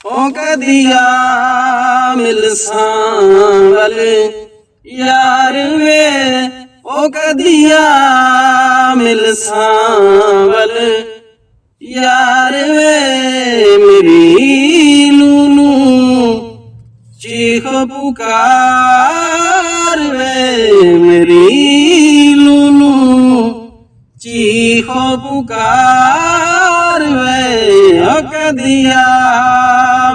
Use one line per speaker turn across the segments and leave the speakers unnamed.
ओ कदिया मिल सांवल यार वे ओ कदिया मिल सांवल यार वे मेरी लूलू चीखो पुकार वे मेरी लूलू चीखो पुकार वे ओ कदिया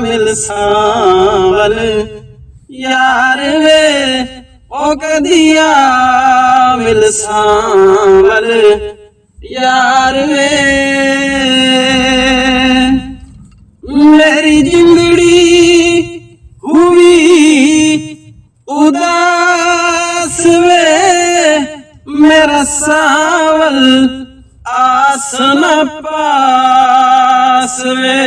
मिल सांवल यार वे ओ कदिया मिल सांवल यार वे मेरी जिंदड़ी हुई उदास वे मेरा सांवल आस न पास वे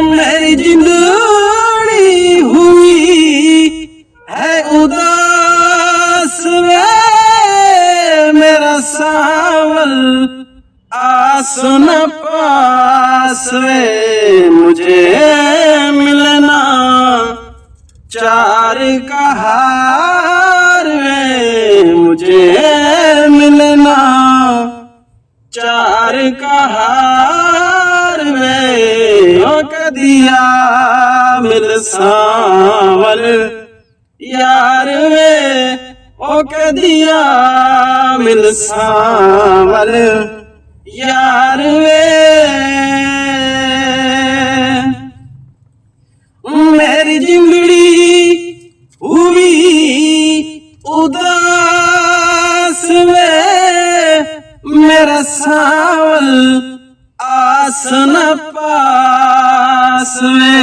मेरी जिंदड़ी हुई है उदास वे मेरा सांवल आस न पास वे मुझे मिलना चार का हार वे मुझे मिलना चार का हार वे ओ कदिया मिल सांवल यार वे ओ कदिया मिल सांवल यार वे मेरी जिंदड़ी हुई उदास वे मेरा सांवल आस न पास वे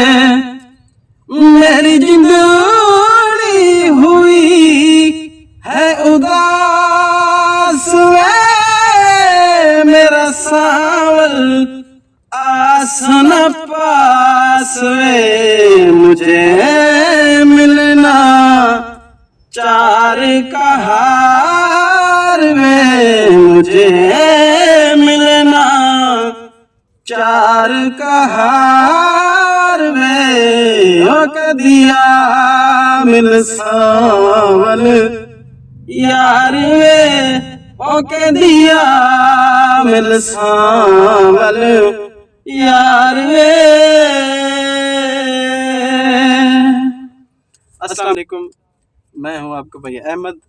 मेरी जिंदड़ी हुई है उदास वे मेरा सांवल आस न पास वे मुझे मिलना चार का हार वे मुझे मिलना चार का हार वे ओ कदिया मिल सांवल यार वे ओ कदिया मिल सांवल यार वे। अस्सलाम वालेकुम, मैं हूं आपका भाई अहमद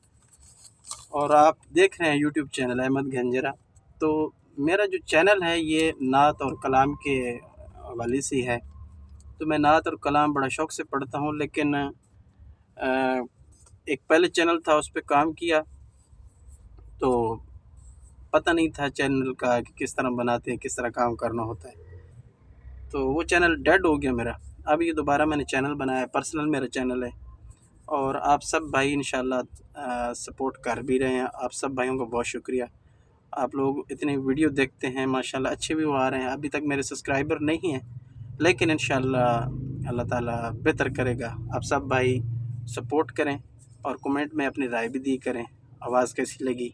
और आप देख रहे हैं यूट्यूब चैनल अहमद गंजरा। तो मेरा जो चैनल है ये नात और कलाम के हवाले से है। तो मैं नात और कलाम बड़ा शौक़ से पढ़ता हूं, लेकिन एक पहले चैनल था उस पर काम किया तो पता नहीं था चैनल का कि किस तरह बनाते हैं, किस तरह काम करना होता है। तो वो चैनल डेड हो गया मेरा। अब ये दोबारा मैंने चैनल बनाया, पर्सनल मेरा चैनल है और आप सब भाई इंशाल्लाह सपोर्ट कर भी रहे हैं। आप सब भाइयों को बहुत शुक्रिया। आप लोग इतने वीडियो देखते हैं, माशाल्लाह अच्छे व्यू आ रहे हैं। अभी तक मेरे सब्सक्राइबर नहीं हैं, लेकिन इंशाल्लाह अल्लाह ताला बेहतर करेगा। आप सब भाई सपोर्ट करें और कमेंट में अपनी राय भी दी करें, आवाज़ कैसी लगी,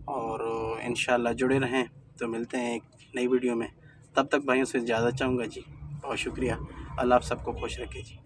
और इंशाल्लाह जुड़े रहें। तो मिलते हैं एक नई वीडियो में, तब तक भाइयों से इजाज़त चाहूँगा जी। बहुत शुक्रिया। अल्लाह आप सबको खुश रखे जी।